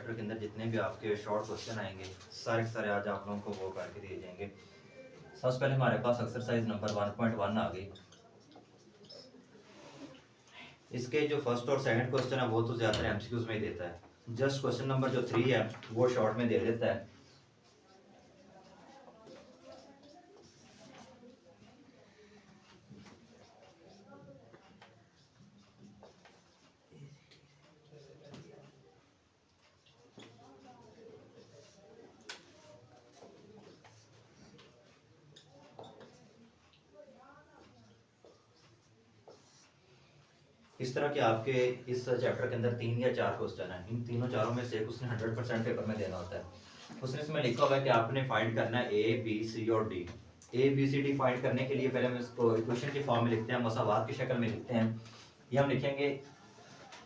Chapter के अंदर जितने भी आपके शॉर्ट क्वेश्चन आएंगे सारे के सारे आज आप लोगों को वो करके दिए जाएंगे। सबसे पहले हमारे पास एक्सरसाइज नंबर 1.1 आ गई। इसके जो फर्स्ट और सेकंड क्वेश्चन है वो तो ज़्यादातर एमसीक्यूज में ही देता है। जस्ट क्वेश्चन नंबर जो 3 है वो शॉर्ट में दे देता है। इस तरह के आपके इस चैप्टर के अंदर 3 या 4 क्वेश्चन हैं। इन तीनों चारों में से उसने 100% पेपर में देना होता है। उसने इसमें लिखा हुआ है कि आपने फाइंड करना है ए बी सी और डी। A B C D find करने के लिए पहले हम इसको इक्वेशन की फॉर्म में लिखते हैं, मसावात की शक्ल में लिखते हैं। ये हम लिखेंगे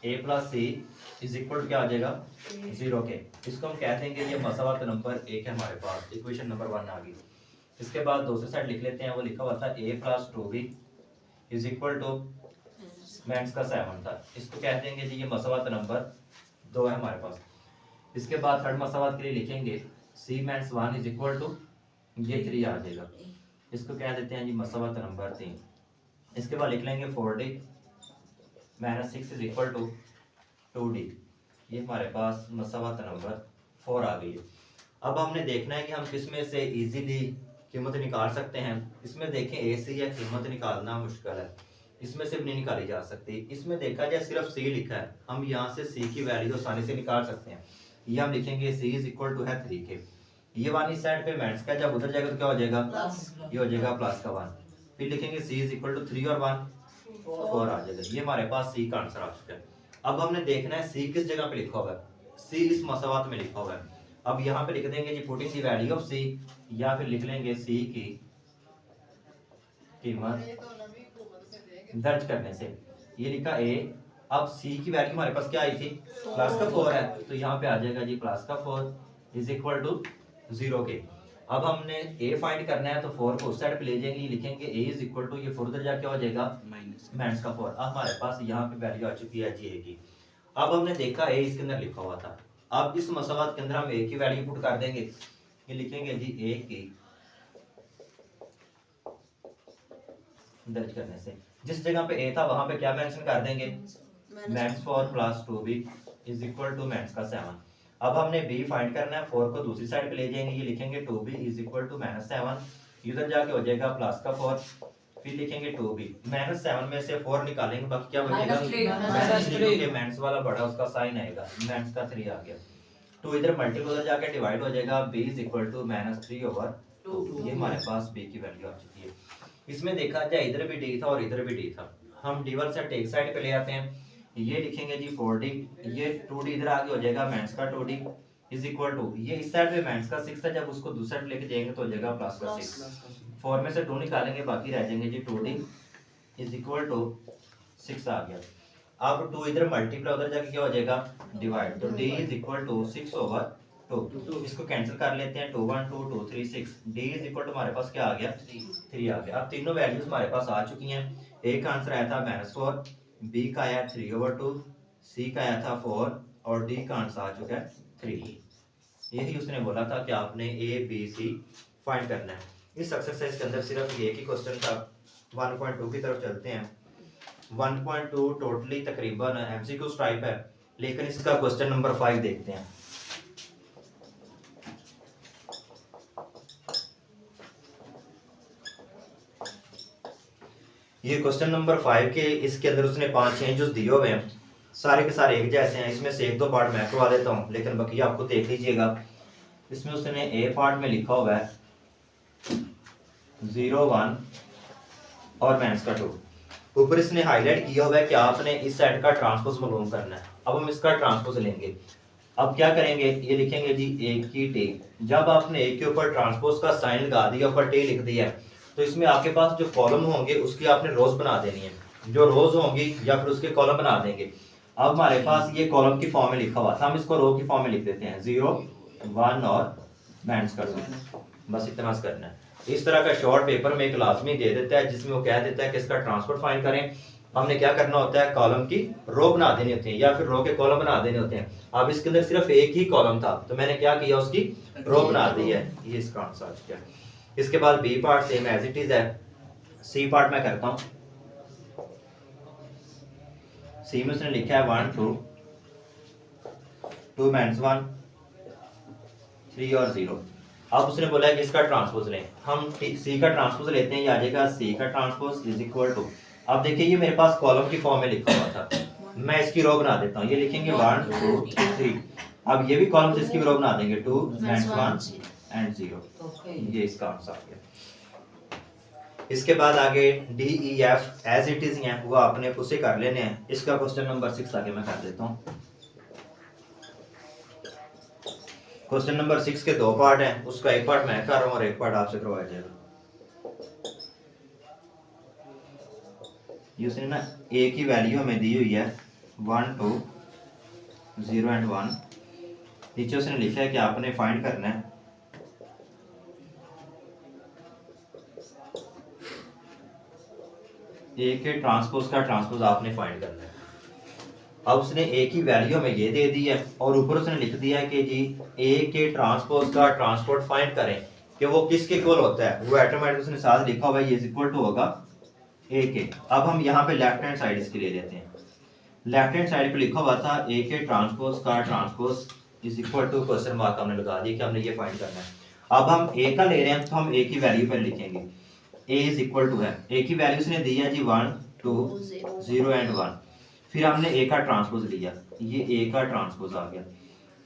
ए प्लस सी इज इक्वल क्या आ जाएगा 0 के। इसको हम कह देंगे ये मसावात नंबर 1 है हमारे पास, इक्वेशन नंबर 1 आ गई। इसके बाद दूसरी साइड लिख लेते हैं, वो लिखा हुआ था a plus 2b is equal to maths का 7 था। इसको कह देंगे जी ये मसावात नंबर 2 है हमारे पास। इसके बाद थर्ड मसावात के लिए लिखेंगे सी मैथ्स 1 इज इक्वल टू ये 3 आ जाएगा। इसको कह देते हैं जी मसावात नंबर 3। इसके बाद लिख लेंगे 4d minus 6 is equal to 2d। ये हमारे पास मसावात नंबर 4 आ गई है। अब हमने देखना है कि हम किसमें से इजीली कीमत निकाल सकते हैं। इसमें देखें ए सी या कीमत निकालना मुश्किल है, इसमें से भी नहीं निकाली जा सकती। इसमें देखा जाए सिर्फ सी लिखा है, हम यहाँ से सी की वैल्यू आसानी से निकाल सकते हैं। ये हम लिखेंगे सी इज इक्वल टू है 3 के। ये वाली साइड पे माइनस का जब उधर जाएगा तो क्या हो जाएगा ये हो जाएगा प्लस का 1। फिर लिखेंगे सी इज इक्वल टू 3 और 1 4 आ जाएगा। ये हमारे पास सी का आंसर आ चुका है। अब हमने देखना है सी किस जगह पे लिखा हुआ है। सी इस मसावात में लिखा हुआ है। अब यहाँ पे लिख देंगे जी पुटिंग द वैल्यू ऑफ सी, या फिर लिख लेंगे सी की कीमत दर्ज करने से। ये लिखा ए। अब सी की वैल्यू हमारे पास क्या आई थी प्लस का 4 है, तो यहाँ पे आ जाएगा जी प्लस का 4 इज इक्वल टू 0 के। अब हमने ए फाइंड करना है तो 4 को उस साइड पे ले जाएंगे, ये लिखेंगे ए इज इक्वल टू ये 4 उधर जाके हो जाएगा माइनस का 4। अब हमारे पास यहाँ पे वैल्यू आ चुकी है जी ए की। अब हमने देखा ए इसके अंदर लिखा हुआ था। अब इस मसावात के अंदर हम ए की वैल्यू पुट कर देंगे, ये लिखेंगे जी ए की दर्ज करने से। जिस जगह पे ए था वहां पे क्या मेंशन कर देंगे maths 4 plus 2b is equal to maths का 7। अब हमने b फाइंड करना है, 4 को दूसरी साइड पे ले जाएंगे, ये लिखेंगे 2b is equal to minus 7, इधर जाके हो जाएगा प्लस का 4। फिर लिखेंगे 2b माइनस 7 में से 4 निकालेंगे, बाकी क्या बचेगा माइनस 3 के माइनस वाला बड़ा उसका साइन आएगा, माइनस का 3 आ गया। 2 इधर मल्टीपल उधर जाके डिवाइड हो जाएगा, b is equal to minus 3 over 2। ये हमारे पास b की वैल्यू आ चुकी है। इसमें देखा जाए इधर भी डी था और इधर भी डी था, हम डी वाला सेट एक साइड पे ले आते हैं, ये लिखेंगे जी 4d, ये 2d इधर आगे हो जाएगा माइनस का 2d इज इक्वल टू ये इस साइड पे माइनस का 6 था, जब उसको दूसरी साइड लेके जाएंगे तो हो जाएगा प्लस का 6। 4 में से 2 निकालेंगे, बाकी रह जाएंगे जी 2d इज इक्वल टू 6 आ गया। अब 2 इधर मल्टीप्लाई उधर जाके क्या हो जाएगा डिवाइड, तो d is equal to 6 over 2। इसको कैंसिल कर लेते हैं, 2 1 2 2 3 6 d इज इक्वल टू हमारे पास क्या आ गया 3 आ गया। अब तीनों वैल्यूज हमारे पास आ चुकी हैं। ए का आंसर आया था -4, बी का आया 3 ओवर 2, सी का आया था 4 और डी का आंसर आ चुका है 3। यही उसने बोला था कि आपने ए बी सी फाइंड करना है। इस एक्सरसाइज के अंदर सिर्फ एक ही क्वेश्चन था। 1.2 की तरफ चलते हैं। 1.2 टोटली तकरीबन एमसीक्यूज टाइप है, लेकिन इसका क्वेश्चन नंबर 5 देखते हैं। ये क्वेश्चन नंबर 5 के इसके अंदर उसने 5 चेंजेस दिए हुए हैं, सारे के सारे एक जैसे हैं। इसमें से एक दो पार्ट मैं करवा देता हूँ, लेकिन बाकी आपको देख लीजिएगा। इसमें उसने ए पार्ट में लिखा हुआ है 0 1 और माइनस का 2। ऊपर इसने हाईलाइट किया हुआ है कि आपने इस साइड का ट्रांसपोज मालूम करना है। अब हम इसका ट्रांसपोज लेंगे। अब क्या करेंगे, ये लिखेंगे जी ए की टी। जब आपने ए के ऊपर ट्रांसपोज का साइन लगा दिया, ऊपर टी लिख दिया है, तो इसमें आपके पास जो कॉलम होंगे उसकी आपने रोज बना देनी है, जो रोज होंगी या फिर उसके कॉलम बना देंगे। अब हमारे पास ये कॉलम की फॉर्म में लिखा हुआ था, हम इसको रो की फॉर्म में लिख देते हैं 0 1 और माइनस कर देते हैं, बस इतना करना है। इस तरह का शॉर्ट पेपर में एक लाजमी दे देता है जिसमें वो कह देता है कि इसका ट्रांसपोर्ट फाइंड करें हमने क्या करना होता है, कॉलम की रो बना देनी होती है या फिर रो के कॉलम बना देने होते हैं। अब इसके अंदर सिर्फ एक ही कॉलम था तो मैंने क्या किया, उसकी रो बना दी है, ये इसका आंसर आ चुका है। इसके बाद b part same as it is है। सी पार्ट मैं करता हूँ। सी में उसने लिखा है 1 2 2 - 1 3 और 0। अब उसने बोला है कि इसका ट्रांसपोज लें। हम सी का ट्रांसपोज लेते हैं, ये आ जाएगा सी का ट्रांसपोज इज इक्वल टू, अब देखिए ये मेरे पास कॉलम की फॉर्म में लिखा हुआ था, मैं इसकी रो बना देता हूँ। ये लिखेंगे 1 2 3। अब ये भी कॉलम से इसकी रो बना देंगे 2 - 1 एंड 0। ये इसका आंसर आ गया। इसके बाद आगे D E F as it is हैं, वो आपने खुद से कर लेने हैं। इसका क्वेश्चन नंबर 6 आगे मैं कर देता हूँ। क्वेश्चन नंबर 6 के 2 पार्ट हैं, उसका एक पार्ट मैं कर रहा हूँ और एक पार्ट आपसे करवाया जाएगा। ये उसने ना ए की वैल्यू हमें दी हुई है 1 2 0 एंड 1। नीचे उसने लिखा है कि आपने फाइंड करना है ए के ट्रांसपोज का ट्रांसपोज आपने फाइंड करना है। अब उसने ए की वैल्यू हमें ये दे दी है और ऊपर उसने लिख दिया है कि जी ए के ट्रांसपोज का ट्रांसपोर्ट फाइंड करें कि वो किसके इक्वल होता है। वो ऑटोमेटिक उसने साथ लिखा हुआ है ये इक्वल टू होगा ए के। अब हम यहाँ पे लेफ्ट हैंड साइड इसके ले लेते हैं। लेफ्ट हैंड साइड पे लिखा हुआ था ए के ट्रांसपोज का transpose is equal to question mark हमने लगा दिया कि हमने ये फाइंड करना है। अब हम ए का ले रहे हैं तो हम ए की वैल्यू पर लिखेंगे ए इज इक्वल टू है, ए की वैल्यू उसने दी है जी 1 2 0 एंड 1। फिर हमने ए का ट्रांसपोज लिया, ये ए का ट्रांसपोज आ गया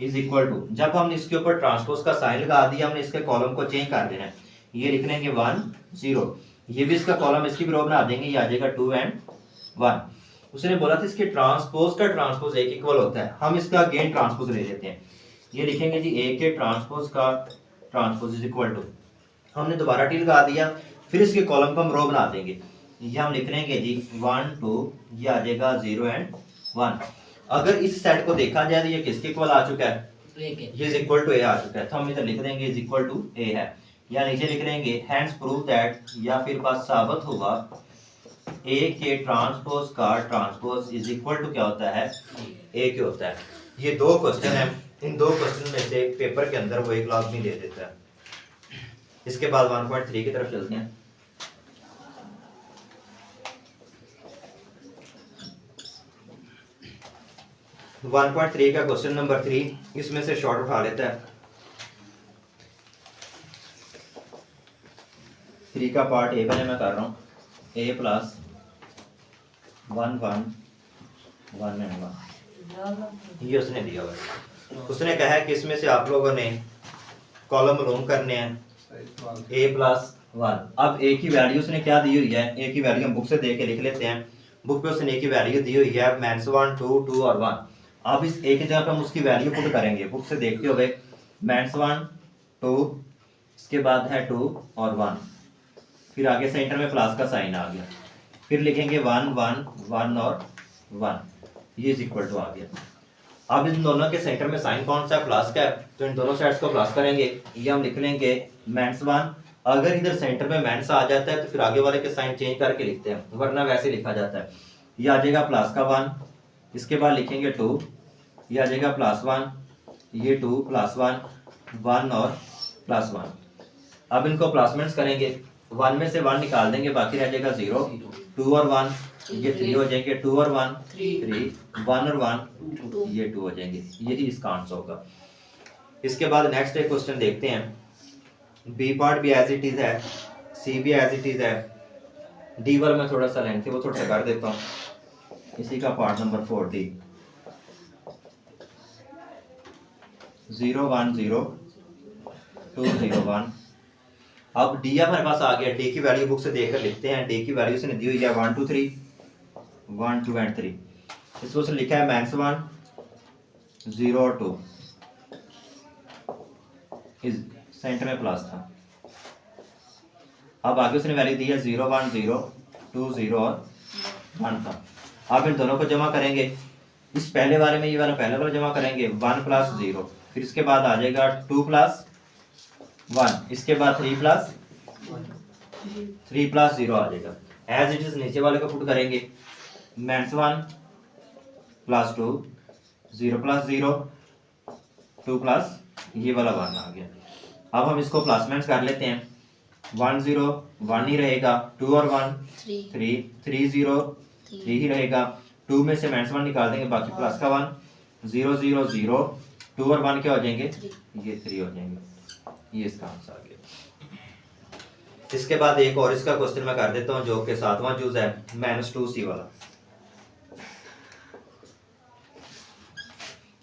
इज इक्वल टू। जब हमने इसके ऊपर ट्रांसपोज का साइन लगा दिया, हमने इसके कॉलम को चेंज कर देना है। ये लिख लेंगे 1 0, ये भी इसका कॉलम इसकी भी रो बना देंगे, ये आ जाएगा 2 एंड 1। उसने बोला था इसके ट्रांसपोज का ट्रांसपोज एक इक्वल होता है, हम इसका अगेन ट्रांसपोज ले लेते हैं। ये लिखेंगे जी ए के ट्रांसपोज का ट्रांसपोज इज इक्वल टू, हमने दोबारा टी लगा दिया, फिर इसके कॉलम को हम रो बना देंगे। ये हम लिख लेंगे जी 1 2, ये आ जाएगा 0 एंड 1। अगर इस सेट को देखा जाए तो ये किसके इक्वल आ चुका है, ये इज इक्वल टू ए आ चुका है, तो हम इधर लिख देंगे इज इक्वल टू ए है। या नीचे लिख लेंगे हैंस प्रूव दैट, या फिर बात साबित होगा ए के ट्रांसपोज का ट्रांसपोज इज इक्वल टू क्या होता है, ए के होता है। ये दो क्वेश्चन है, इन दो क्वेश्चन में से पेपर के अंदर वो एक लाजमी दे देता है। इसके बाद 1.3 की तरफ चलते हैं। वन पॉइंट 3 का क्वेश्चन नंबर 3, इसमें से शॉर्ट उठा लेता है। 3 का पार्ट ए पहले मैं कर रहा हूँ, ए प्लस 1 1 1 एंड 1, ये उसने दिया हुआ है। उसने कहा है कि इसमें से आप लोगों ने कॉलम रूम करने हैं ए प्लस 1। अब ए की वैल्यू उसने क्या दी हुई है, ए की वैल्यू हम बुक से देख के लिख लेते हैं। बुक पे उसने ए की वैल्यू दी हुई है -1 2 2 और 1। अब इस ए की जगह पे हम उसकी वैल्यू पुट करेंगे, बुक से देखते हुए -1 2, इसके बाद है 2 और 1, फिर आगे सेंटर में प्लस का साइन आ गया, फिर लिखेंगे 1 1 1 और 1, ये इज इक्वल टू आ गया। अब इन दोनों के सेंटर में साइन कौन सा है, प्लस का है, तो इन दोनों साइड्स को प्लस करेंगे। ये हम लिख लेंगे -1। अगर इधर सेंटर में माइनस आ जाता है तो फिर आगे वाले के साइन चेंज करके लिखते हैं, वरना वैसे लिखा जाता है। ये आ जाएगा प्लस का 1, इसके बाद लिखेंगे 2, ये आ जाएगा +1, ये 2 +1 1 और +1। अब इनको प्लसमेंट्स करेंगे, 1 में से 1 निकाल देंगे, बाकी रह जाएगा 0 2 और 1, ये 3 हो जाएंगे, 2 और 1 3 1 और 1 ये 2 हो जाएंगे। यही इसका आंसर होगा। इसके बाद नेक्स्ट एक क्वेश्चन देखते हैं। बी पार्ट भी एज इट इज है, सी भी एज इट इज है, डी वाला मैं थोड़ा सा लेंथ है वो थोड़ा सा कर देता हूँ। इसी का पार्ट नंबर 4 डी 0 1 0 2 0 1। अब डी हमारे पास आ गया, डी की वैल्यू बुक से देखकर लिखते हैं। डी की वैल्यू उसने दी हुई है 1 2 3 1 2 एंड 3। इसको उसने लिखा है -1 0 और 2, इस सेंटर में प्लस था। अब आगे उसने वैल्यू दी है 0 1 0 2 0 और 1 था। अब इन दोनों को जमा करेंगे, इस पहले वाले में ये वाला पहले वाला जमा करेंगे 1 + 0, फिर इसके बाद आ जाएगा 2 + 1, इसके बाद 3 + 0 आ जाएगा। एज इट इज नीचे वाले को पुट करेंगे, -1 +2 0 + 0 2 प्लस ये वाला 1 आ गया। अब हम इसको प्लसमेंट्स कर लेते हैं। 1 0 1 ही रहेगा, 2 और 1 3 3 0 3 ही रहेगा, 2 में से -1 निकाल देंगे, बाकी प्लस का 1 0 0 0 2 और 1 क्या हो जाएंगे, ये 3 हो जाएंगे। ये इसका आंसर आ गया। इसके बाद एक और इसका क्वेश्चन मैं कर देता हूँ जो कि 7वां जूज है, -2c वाला।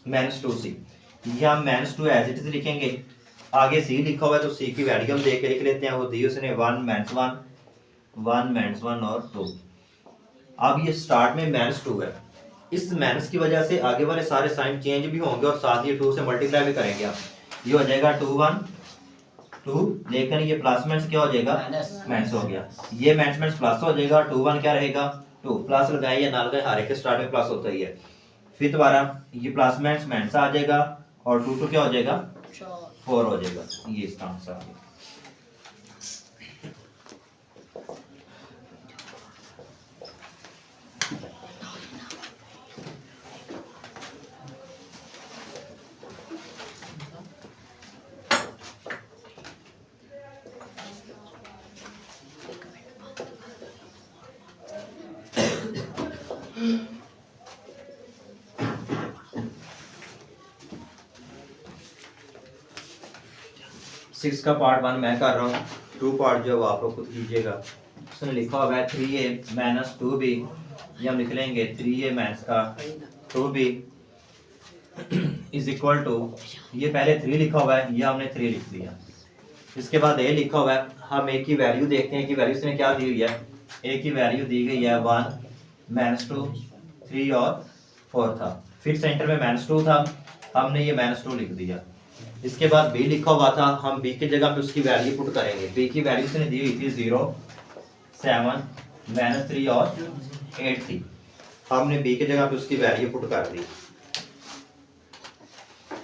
-2c ये हम -2 एज इट इज लिखेंगे, आगे c लिखा हुआ है तो c की वैल्यू हम देख के लिख लेते हैं। वो दी उसने 1 -1 और 2। अब ये स्टार्ट में -2 है, इस माइनस की वजह से आगे वाले सारे साइन चेंज भी होंगे और साथ ही 2 से मल्टीप्लाई भी करेंगे आप। ये हो जाएगा 2 1 2, लेकिन ये प्लस माइनस क्या हो जाएगा, माइनस हो गया। ये माइनस माइनस प्लस हो जाएगा, 2 1 क्या रहेगा 2, प्लस लगाए या ना लगाए हर एक के स्टार्ट में प्लस होता ही है। फिर दोबारा ये प्लस माइनस माइनस आ जाएगा और 2 क्या हो जाएगा 4 हो जाएगा। ये इसका आंसर आ गया। सिक्स का पार्ट 1 मैं कर रहा हूँ, 2 पार्ट जो आप लोग खुद कीजिएगा। उसने लिखा हुआ है 3a - 2b, ये हम लिख लेंगे 3a - का 2b इज इक्वल टू, ये पहले 3 लिखा हुआ है, ये हमने 3 लिख दिया। इसके बाद a लिखा हुआ है, हम a की वैल्यू देखते हैं कि वैल्यू इसने क्या दी हुई है। a की वैल्यू दी गई है 1 - 2 3 और 4 था, फिर सेंटर में -2 था, हमने ये -2 लिख दिया। इसके बाद b लिखा हुआ था, हम b की जगह पे उसकी वैल्यू पुट करेंगे। b की वैल्यू इसने दी हुई थी 0 7 -3 और 8 थी, हमने b की जगह पे उसकी वैल्यू पुट कर दी।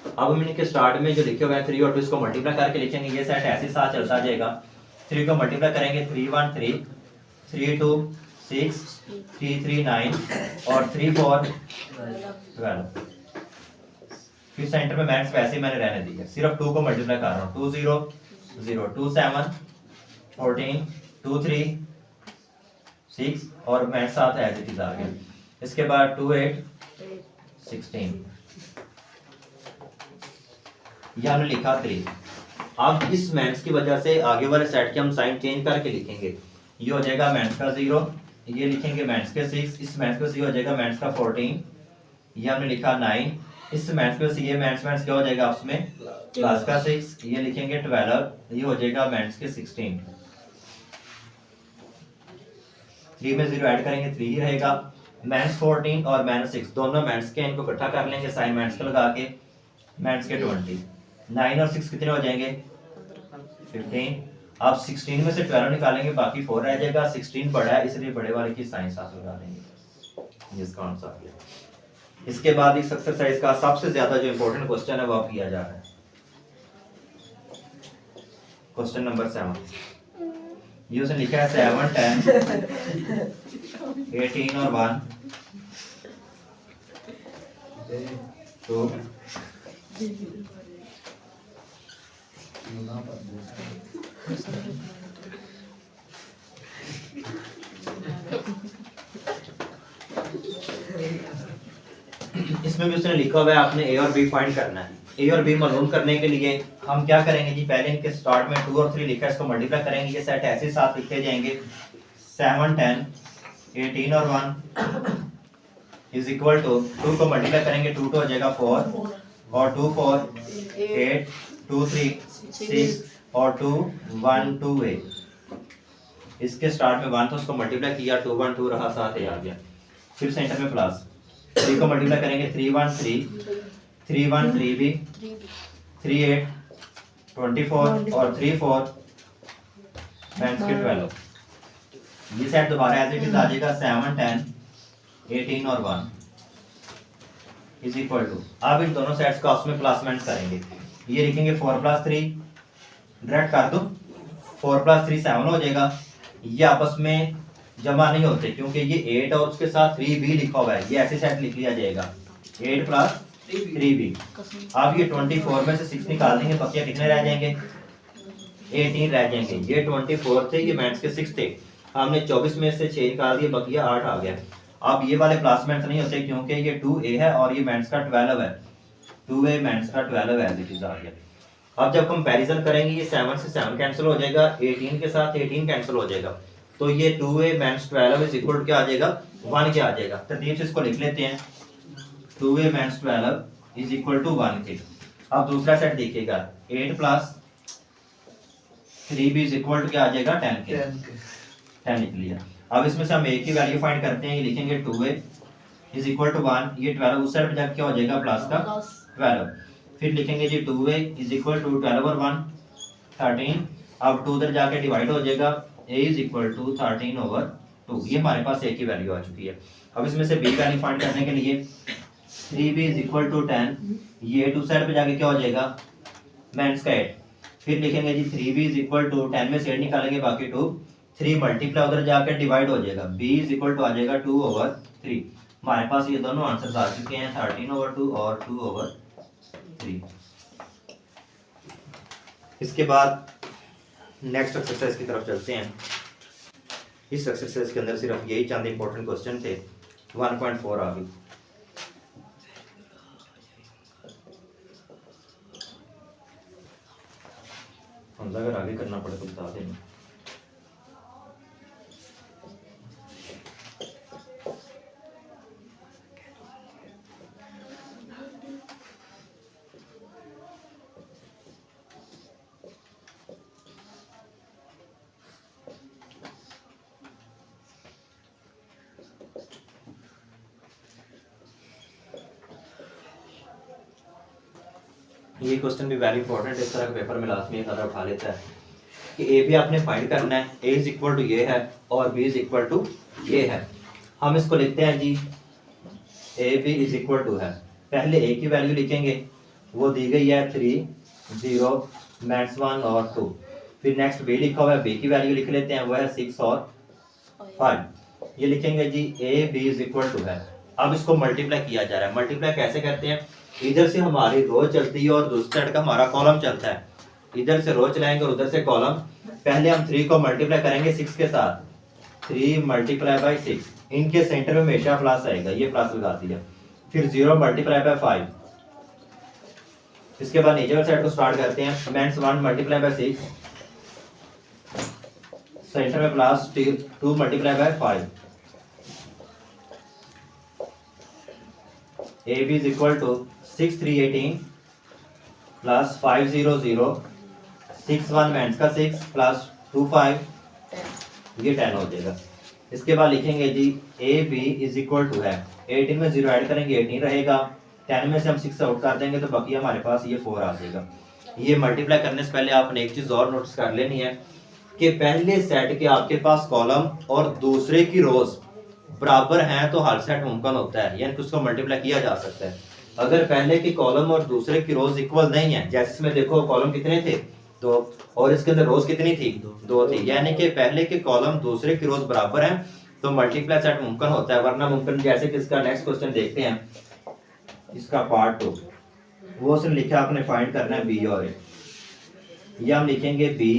अब हम इनके स्टार्ट में जो लिखे हुए हैं 3 और 2 इसको मल्टीप्लाई करके लिखेंगे। ये सेट ऐसे साथ चलता जाएगा, 3 को मल्टीप्लाई करेंगे 3 1 3 3 2 6 3 3 9 और 3 4 12। फिर सेंटर में मैथ्स वैसे ही मैंने रहने दिया, सिर्फ 2 को मल्टीप्लाई कर रहा हूँ। 2 0 0 2 7 14 2 3 6 और मैथ्स साथ एज इट इज आ गया। इसके बाद 2 8 16, ये हमने लिखा 3। अब इस मैथ्स की वजह से आगे वाले सेट के हम साइन चेंज करके लिखेंगे। ये हो जाएगा मैथ्स का 0, ये लिखेंगे मैथ्स के 6, इस मैथ्स का 0 हो जाएगा मैथ्स का 14, ये हमने लिखा 9, इस मैथ्स पे ये मैथ्स क्या हो जाएगा आपस में प्लस का 6, ये लिखेंगे 12, ये हो जाएगा मैथ्स के 16। 3 में 0 ऐड करेंगे 3 ही रहेगा। मैथ्स 14 और मैथ्स 6 दोनों मैथ्स के इनको इकट्ठा कर लेंगे साइन मैथ्स का लगा के, मैथ्स के 20। 9 और 6 कितने हो जाएंगे 15। अब 16 में से 12 निकालेंगे, बाकी 4 रह जाएगा। 16 बड़ा है इसलिए बड़े वाले की साइन साथ लगा देंगे, इसका आंसर आ गया। इसके बाद इस एक्सरसाइज का सबसे ज्यादा जो इंपॉर्टेंट क्वेश्चन है वो आप किया जा रहा है, क्वेश्चन नंबर 7। ये उसने लिखा है 7 10 18 और 1 2 इसमें भी उसने लिखा हुआ है आपने a और b फाइंड करना है। a और b मालूम करने के लिए हम क्या करेंगे जी, पहले इनके स्टार्ट में 2 और 3 लिखा है, इसको मल्टीप्लाई करेंगे। ये सेट ऐसे साथ लिखे जाएंगे 7 10 18 और 1 इज इक्वल टू 2 को मल्टीप्लाई करेंगे 2 हो जाएगा 4 और 2 4 8 2 3 6 और 2 1 2 8। इसके स्टार्ट में 1 तो उसको मल्टीप्लाई किया 2 1 2 रहा, साथ आ गया। फिर सेंटर में प्लस 3 को मल्टीप्लाई करेंगे 3 1 3 3 1 3 भी 3 8 24 और 3 4 मैथ्स के 12। ये सेट दोबारा एज इट इज आ जाएगा 7 10 18 और 1 इज इक्वल टू, अब इन दोनों सेट्स का उसमें प्लस माइनस करेंगे। ये लिखेंगे 4 + 3 डायरेक्ट कर दो, 4 + 3 7 हो जाएगा। ये आपस में जमा नहीं होते, क्योंकि ये 8 और उसके साथ 3b लिखा हुआ है, ये ऐसे सेट लिख लिया जाएगा 8 प्लस 3b। अब ये 24 में से 6 निकाल देंगे, बकिया कितने रह जाएंगे? 18 रह जाएंगे। ये 24 थे, ये मैथ्स के 6 थे, हमने 24 में से 6 निकाल दिए, बकिया 8 आ गया। अब ये वाले प्लस मैथ्स नहीं होते, क्योंकि ये 2a है और ये मैथ्स का 12 है, 2a मैथ्स का 12 है, इट इज आ गया। अब जब कंपैरिजन करेंगे, ये 7 से 7 कैंसिल हो जाएगा, 18 के साथ 18 कैंसिल हो जाएगा, तो ये 2a minus 12 is equal to क्या आ जाएगा? 1 क्या आ जाएगा? तरतीब से इसको लिख लेते हैं, 2a minus 12 is equal to 1 के। अब दूसरा सेट देखिएगा, 8 plus 3b is equal to क्या आ जाएगा? 10 के। 10 लिख लिया। अब इसमें से हम a की वैल्यू फाइंड करते हैं, ये लिखेंगे 2a इज इक्वल टू 1, ये 12 उस साइड पे जाके क्या हो जाएगा? प्लस का 12। फिर लिखेंगे जी 2a इज इक्वल टू 12 और 1 13। अब 2 उधर जाके डिवाइड हो जाएगा, a is equal to 13 over 2। ये हमारे पास a की वैल्यू आ चुकी है। अब इसमें से b वैल्यू फाइंड करने के लिए 3b इज इक्वल टू 10, ये 2 साइड पे जाके क्या हो जाएगा? माइनस का 8। फिर लिखेंगे जी 3b इज इक्वल टू 10 में से 8 निकालेंगे, बाकी 2, 3 मल्टीप्लाई उधर जाकर डिवाइड हो जाएगा, b इज इक्वल टू आ जाएगा 2 ओवर 3। हमारे पास ये दोनों आंसर्स आ चुके हैं, 13 ओवर 2 और 2 ओवर 3। इसके बाद नेक्स्ट एक्सरसाइज की तरफ चलते हैं। इस एक्सरसाइज के अंदर सिर्फ यही चंद इंपॉर्टेंट क्वेश्चन थे। 1.4 आ गई। हमजा अगर आगे करना पड़े तो बता देना। ये क्वेश्चन भी वेरी इंपॉर्टेंट है, इस तरह के पेपर में लास्ट में एक उठा लेता है कि ए भी आपने फाइंड करना है, ए इज इक्वल टू ये है और बी इज इक्वल टू ये है। हम इसको लिखते हैं g a B is equal to है। पहले ए की वैल्यू लिखेंगे, वो दी गई है 3 0 मैक्स 1 और 2। फिर नेक्स्ट बी लिखा हुआ है, बी की वैल्यू लिख लेते हैं, वो है 6 और 5। ये लिखेंगे जी a B is equal to है। अब इसको मल्टीप्लाई किया जा रहा है। मल्टीप्लाई कैसे करते हैं? इधर से हमारी रो चलती है और दूसरी साइड का हमारा कॉलम चलता है। इधर से रो चलाएंगे और उधर से कॉलम। पहले हम 3 को मल्टीप्लाई करेंगे 6 के साथ, 3 मल्टीप्लाई बाई 6, इनके सेंटर में हमेशा प्लस आएगा, ये प्लस लगा दिया। फिर 0 मल्टीप्लाई बाई 5। इसके बाद नीचे वाली साइड को स्टार्ट करते हैं, माइनस 1 मल्टीप्लाई बाई 6, सेंटर में plus 2 multiply by 5। A B is equal to 6 3 18 plus 5 0 0 6 1 minus का 6 प्लस 2 5, ये 10 हो जाएगा। इसके बाद लिखेंगे जी a B is equal to है, 18 में 0 ऐड करेंगे 18 रहेगा, 10 में से हम 6 आउट कर देंगे तो बाकी हमारे पास ये 4 आ जाएगा। ये मल्टीप्लाई करने से पहले आपने एक चीज और नोटिस कर लेनी है कि पहले सेट के आपके पास कॉलम और दूसरे की रोज बराबर हैं तो हर सेट मुमकिन होता है, यानी कि उसको मल्टीप्लाई किया जा सकता है। अगर पहले की कॉलम और दूसरे की रोज इक्वल नहीं है, जैसे इसमें देखो कॉलम कितने थे 2 और इसके अंदर रोज कितनी थी 2 थी, यानी कि पहले के कॉलम दूसरे की रोज बराबर हैं तो मल्टीप्लाई सेट मुमकिन होता है, वरना मुमकिन। जैसे कि इसका नेक्स्ट क्वेश्चन देखते हैं, इसका पार्ट 2, वो उसने लिखा आपने फाइंड करना है बी और ए। ये हम लिखेंगे B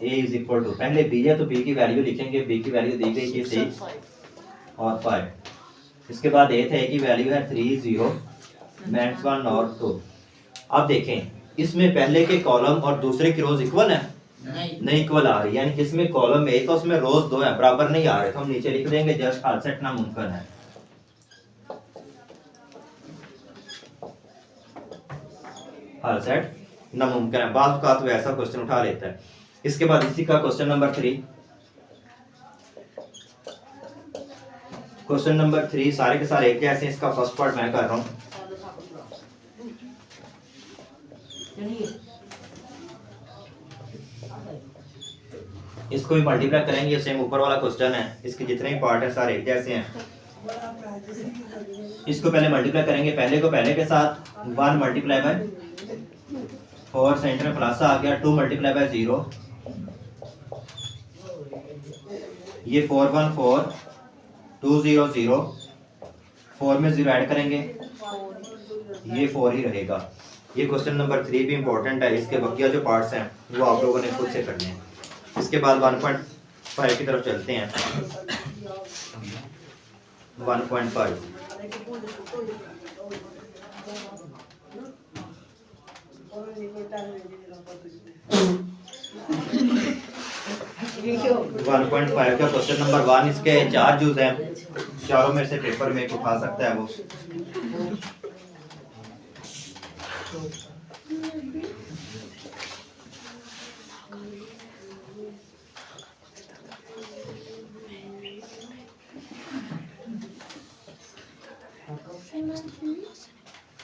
A is equal to, पहले बी है तो बी की वैल्यू लिखेंगे, बी की वैल्यू दी गई थी 6 और 5। इसके बाद ए था, ए की वैल्यू है 3 0 माइनस 1 और 2। अब देखें इसमें पहले के कॉलम और दूसरे की रोज इक्वल है, नहीं इक्वल आ रही, यानी कि इसमें कॉलम एक और उसमें रोज 2 है, बराबर नहीं आ रहे, तो हम नीचे लिख देंगे जस्ट हल सेट नामुमकिन है। हल सेट नामुमकिन है, बात का तो ऐसा क्वेश्चन उठा लेता है। इसके बाद इसी का क्वेश्चन नंबर 3, क्वेश्चन नंबर 3 सारे के सारे एक जैसे, इसका फर्स्ट पार्ट मैं कर रहा हूं। इसको भी मल्टीप्लाई करेंगे, सेम ऊपर वाला क्वेश्चन है, इसके जितने भी पार्ट है सारे एक जैसे हैं। इसको पहले मल्टीप्लाई करेंगे, पहले को पहले के साथ 1 मल्टीप्लाई बाय 4, सेंटर में प्लस आ गया, 2 मल्टीप्लाई बाय 0 ये 414200, 4 में 0 ऐड करेंगे, ये 4 ही रहेगा। ये क्वेश्चन नंबर 3 भी इंपॉर्टेंट है, इसके बकिया जो पार्ट्स हैं वो आप लोगों ने खुद से करने हैं। इसके बाद 1.5 की तरफ चलते हैं। 1.5 1.5 का क्वेश्चन नंबर 1, इसके 4 जूज हैं, चारों में से पेपर में एक उठा सकता है वो।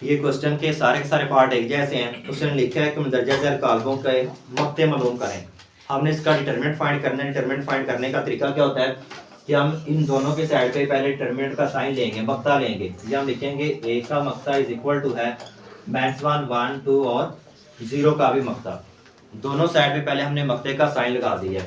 ये क्वेश्चन के सारे पार्ट एक जैसे हैं। उसने लिखा है कि मुंदरजा झैल कालबों के मक्ते मालूम करें। हमने इसका डिटरमिनेंट फाइंड करना है। डिटरमिनेंट फाइंड करने का तरीका क्या होता है कि हम इन दोनों के साइड पे पहले डिटरमिनेंट का साइन लेंगे, मक्ता लेंगे। ये हम लिखेंगे ए का मक्ता इज इक्वल टू है -1 1 2 और 0 का भी मक्ता। दोनों साइड पे पहले हमने मक्ते का साइन लगा दिया।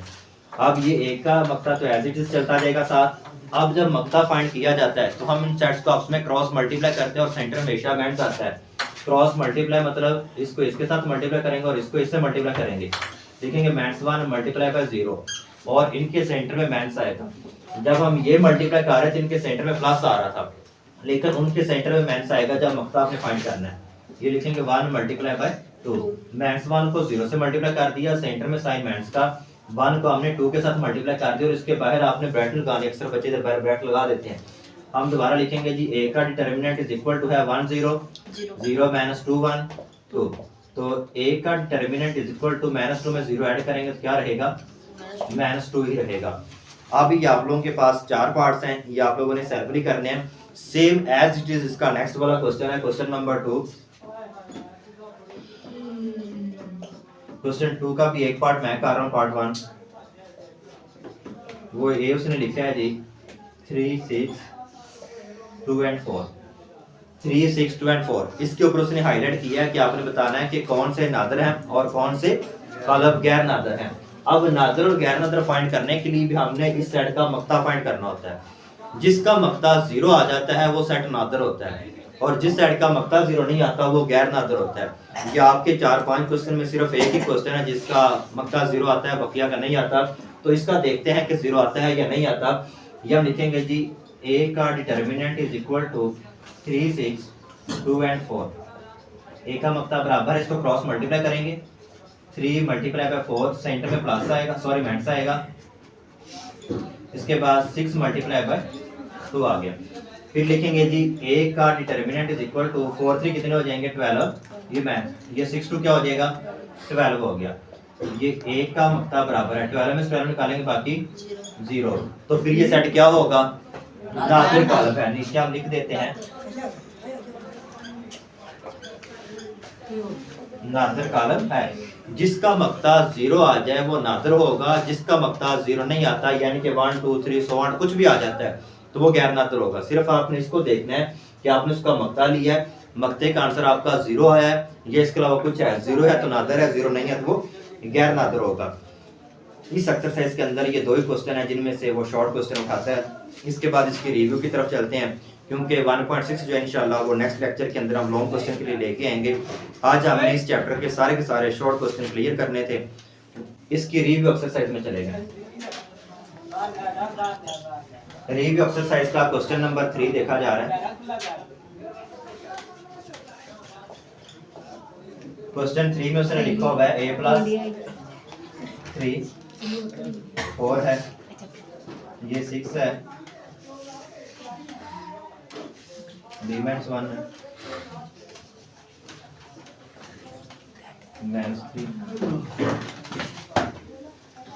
अब ये ए का मक्ता तो एज इट इज चलता जाएगा साथ। अब जब मक्ता फाइंड किया जाता है तो हम इन सेट्स को आपस में क्रॉस मल्टीप्लाई करते हैं और सेंटर हमेशा बैंड आता है। क्रॉस मल्टीप्लाई मतलब इसको इसके साथ मल्टीप्लाई करेंगे और इसको इससे मल्टीप्लाई करेंगे। देखेंगे -1 मल्टीप्लाई बाय 0 और इनके सेंटर में माइनस आएगा। जब हम ये मल्टीप्लाई कर रहे थे इनके सेंटर में प्लस आ रहा था, लेकिन उनके सेंटर में माइनस आएगा जब मक्ता आपने फाइंड करना है। ये लिखेंगे 1 मल्टीप्लाई बाय 2। -1 को 0 से मल्टीप्लाई कर दिया, सेंटर में साइन माइनस का, 1 को हमने 2 के साथ मल्टीप्लाई कर दिया और इसके बाहर आपने ब्रैकेट लगानी। अक्सर बच्चे इधर बाहर ब्रैकेट लगा देते हैं। हम दोबारा लिखेंगे जी ए का डिटरमिनेंट इज इक्वल टू है 1 0 0 -2 1 2। तो ए का डिटरमिनेंट इज इक्वल टू -2 में 0 ऐड करेंगे तो क्या रहेगा, -2 ही रहेगा। अब ये आप लोगों के पास 4 पार्ट्स हैं, ये आप लोगों ने सेपरेटली करने हैं सेम एज इट इज। इसका नेक्स्ट वाला क्वेश्चन है क्वेश्चन नंबर 2। क्वेश्चन 2 का भी एक पार्ट मैं कर रहा हूँ, पार्ट 1 वो ए उसने लिखा है जी 3 6 2 and 4। 3 6 2 and 4 इसके ऊपर उसने हाईलाइट किया है कि आपने बताना है कि कौन से नादर हैं और कौन से कालब गैर नादर हैं। अब नादर और गैर नादर फाइंड करने के लिए भी हमने इस सेट का मक्ता फाइंड करना होता है। जिसका मक्ता 0 आ जाता है वो सेट नादर होता है और जिस सेट का मक्ता 0 नहीं आता वो गैर नादर होता है। ये आपके 4-5 क्वेश्चन में सिर्फ एक ही क्वेश्चन है जिसका मक्ता 0 आता है, बकिया का नहीं आता। तो इसका देखते हैं कि 0 आता है या नहीं आता। ये हम लिखेंगे जी ए का determinant is equal to 3 6 2 and 4। A का मक्ता बराबर है, इसको क्रॉस मल्टीप्लाई करेंगे, 3 मल्टीप्लाई बाय 4 सेंटर में प्लस आएगा, सॉरी माइनस आएगा। इसके बाद 6 मल्टीप्लाई बाय 2 आ गया। फिर लिखेंगे जी ए का डिटरमिनेंट इज इक्वल टू 4 3 कितने हो जाएंगे 12। ये मैथ ये 6 2 क्या हो जाएगा 12 हो गया। ये ए का मक्ता बराबर है 12 में से 12 निकालेंगे बाकी 0। तो फिर ये सेट क्या होगा, नादिर कालब है। नीचे हम लिख देते हैं नादिर कालब है। जिसका मक्ता 0 आ जाए वो नादिर होगा, जिसका मक्ता 0 नहीं आता यानी कि 1 2 3 सो ऑन कुछ भी आ जाता है तो वो गैर नादिर होगा। सिर्फ आपने इसको देखना है कि आपने उसका मक्ता लिया है, मक्ते का आंसर आपका 0 आया है, ये इसके अलावा कुछ है, 0 है तो नादिर है, 0 नहीं है तो वो गैर नादिर होगा। इस एक्सरसाइज के अंदर ये 2 ही क्वेश्चन है जिनमें से वो शॉर्ट क्वेश्चन उठाता है। इसके बाद इसकी रिव्यू की तरफ चलते हैं क्योंकि 1.6 जो है इंशाल्लाह वो नेक्स्ट लेक्चर के अंदर हम लॉन्ग क्वेश्चन के लिए लेके आएंगे। आज हमने इस चैप्टर के सारे शॉर्ट क्वेश्चन क्लियर करने थे। इसकी रिव्यू एक्सरसाइज में चलेगा। रिव्यू एक्सरसाइज का क्वेश्चन नंबर 3 देखा जा रहा है। क्वेश्चन 3 में उसने लिखा हुआ है a + 3 4 है, ये 6 है, b - 1 है, -3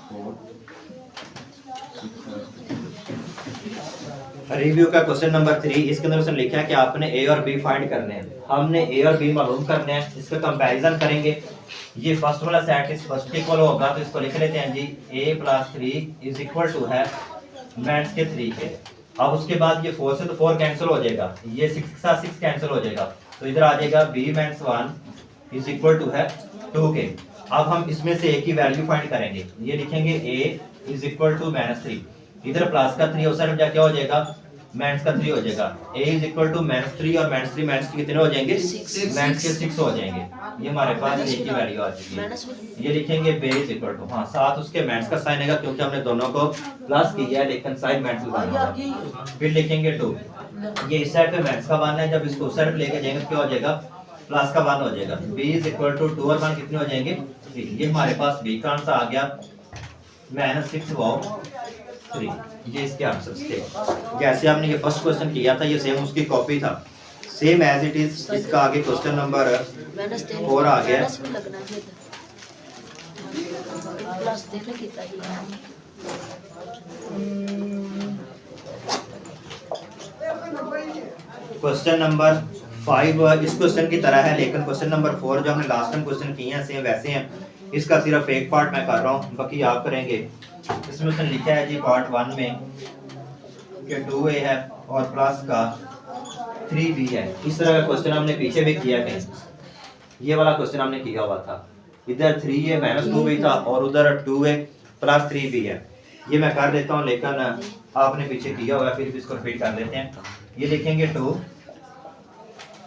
4 रिव्यू का क्वेश्चन नंबर 3। इसके अंदर उसने लिखा है कि आपने ए और बी फाइंड करने हैं। हमने ए और बी मालूम करने हैं, इसका कंपैरिजन करेंगे। ये फर्स्ट वाला सेट इस फर्स्ट इक्वल होगा तो इसको लिख लेते हैं जी a + 3 इज इक्वल टू है माइनस के 3 के। अब उसके बाद ये 4 से तो 4 कैंसिल हो जाएगा, ये 6 के साथ 6 कैंसिल हो जाएगा तो इधर आ जाएगा b - 1 इज इक्वल टू है 2 के। अब हम इसमें से a की वैल्यू फाइंड करेंगे। ये लिखेंगे a इज इक्वल टू -3। इधर प्लस का 3 उस साइड क्या हो जाएगा, माइनस का 3 हो जाएगा। a इज इक्वल टू -3 और -3 माइनस के कितने हो जाएंगे, माइनस के 6 हो जाएंगे। ये हमारे पास a की वैल्यू आ चुकी है। ये लिखेंगे b इज इक्वल टू, हाँ साथ उसके माइनस का साइन आएगा क्योंकि हमने दोनों को प्लस किया है लेकिन साइन माइनस लगाना होगा। फिर लिखेंगे 2, ये इस साइड पे माइनस का 1 है, जब इसको उस साइड पे लेके जाएंगे तो क्या हो जाएगा, प्लस का 1 हो जाएगा। b इज इक्वल टू 2 और 1 कितने हो जाएंगे, 3। ये हमारे पास b का आंसर आ गया -6/3। ये इसके आंसर्स थे। जैसे आपने ये फर्स्ट क्वेश्चन किया था ये सेम उसकी कॉपी था, सेम एज इट इज। इसका आगे क्वेश्चन नंबर 4 आ गया। क्वेश्चन नंबर 5 इस क्वेश्चन की तरह है लेकिन क्वेश्चन नंबर 4 जो हमने लास्ट टाइम क्वेश्चन किए हैं सेम वैसे हैं। इसका सिर्फ एक पार्ट मैं कर रहा हूँ, बाकी आप करेंगे। इसमें उसने लिखा है जी पार्ट 1 में कि 2a है और प्लस का 3b है। इस तरह का क्वेश्चन हमने पीछे भी किया कहीं, ये वाला क्वेश्चन हमने किया हुआ था। इधर 3a -2b था और उधर 2a प्लस 3b है। ये मैं कर देता हूँ लेकिन आपने पीछे किया हुआ है, फिर भी इसको रिपीट कर लेते हैं। ये लिखेंगे 2,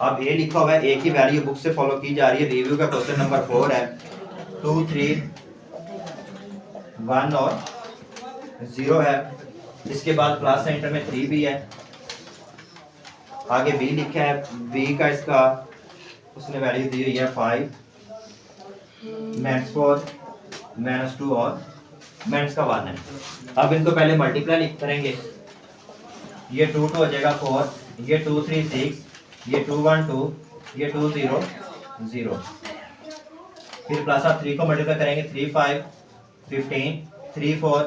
अब a लिखा हुआ है, a की वैल्यू बुक से फॉलो की जा रही है। रिव्यू का क्वेश्चन नंबर 4 है। 2 3 1 और 0 है। इसके बाद प्लस सेंटर में 3 भी है। आगे b लिखा है, b का इसका उसने वैल्यू दी हुई है 5 -4 -2 और माइनस का 1 है। अब इनको पहले मल्टीप्लाई करेंगे। ये 2 2 हो जाएगा 4, ये 2 3 6, ये 2 1 2, ये 2 0 0। फिर प्लस आप 3 को मल्टीप्लाई करेंगे, 3 5 15, 3 4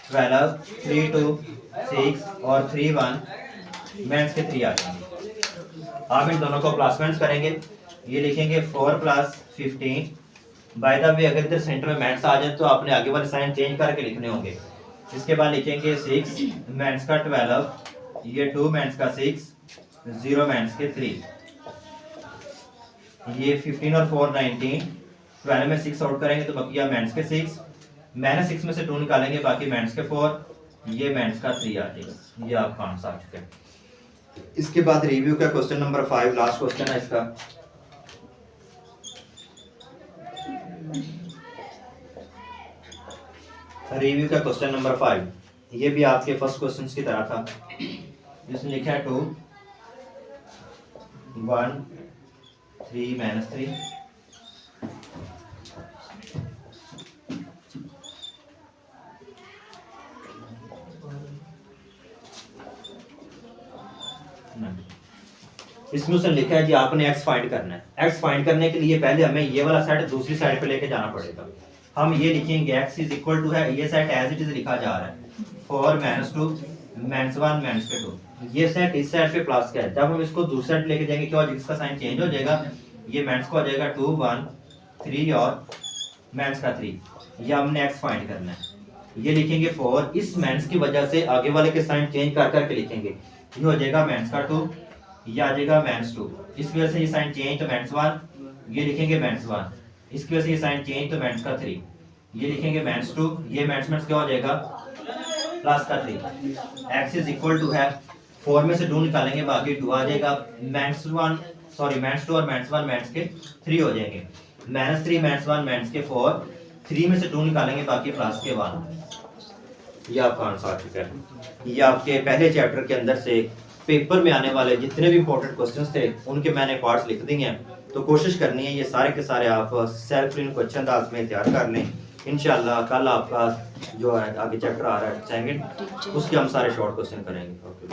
12, 3 2 6 और 3 1 माइनस के 3 आ जाएंगे। आप इन दोनों को प्लस माइनस करेंगे। ये लिखेंगे 4 प्लस 15। बाय द वे अगर इधर सेंटर में माइनस आ जाए तो आपने आगे वाले साइन चेंज करके लिखने होंगे। इसके बाद लिखेंगे 6 माइनस का 12, ये 2 माइनस का 6, 0 माइनस के 3। ये 15 और 4 19, 12 में 6 आउट करेंगे तो बकिया माइनस के 6, -6 में से 2 निकालेंगे बाकी माइनस के 4, ये माइनस का 3 आ जाएगा। ये आपका आंसर आ चुका है। इसके बाद रिव्यू का क्वेश्चन नंबर 5 लास्ट क्वेश्चन है इसका। रिव्यू का क्वेश्चन नंबर 5, ये भी आपके फर्स्ट क्वेश्चन की तरह था। जिसमें लिखा है 2 1 3 -3 इसमें उसने लिखा है जी आपने x फाइंड करना है। x फाइंड करने के लिए पहले हमें ये वाला सेट दूसरी साइड पे लेके जाना पड़ेगा। हम ये लिखेंगे x इज इक्वल टू है, ये सेट एज इट इज लिखा जा रहा है 4 -2 -1 -2। ये सेट इस साइड पे प्लस का है, जब हम इसको दूसरी साइड लेके जाएंगे क्या हो जाएगा, इसका साइन चेंज हो जाएगा। ये माइनस का हो जाएगा 2 1 3 और माइनस का 3। ये हमने x फाइंड करना है। ये लिखेंगे 4, इस माइनस की वजह से आगे वाले के साइन चेंज कर करके लिखेंगे। ये हो जाएगा माइनस का 2, ये आ जाएगा -2। इस वजह से ये साइन चेंज तो -1, ये लिखेंगे -1। इसकी वजह से ये साइन चेंज तो माइनस का 3, ये लिखेंगे -2, ये माइनस क्या हो जाएगा प्लस का 3। x इज इक्वल टू है 4 में से 2 निकालेंगे बाकी 2 आ जाएगा। -2 और -1 माइनस के 3 हो जाएंगे। -3 -1 माइनस के 4, 3 में से 2 निकालेंगे बाकी प्लस के 1। ये आपका आंसर आ चुका है। ये आपके पहले चैप्टर के अंदर से पेपर में आने वाले जितने भी इंपॉर्टेंट क्वेश्चंस थे उनके मैंने पार्ट्स लिख दिए हैं। तो कोशिश करनी है ये सारे के सारे आप सेल्फ इन को अच्छे अंदाज में तैयार कर लें। इंशाल्लाह कल आपका जो है आगे चैप्टर आ रहा है सेकंड, उसके हम सारे शॉर्ट क्वेश्चन करेंगे। ओके।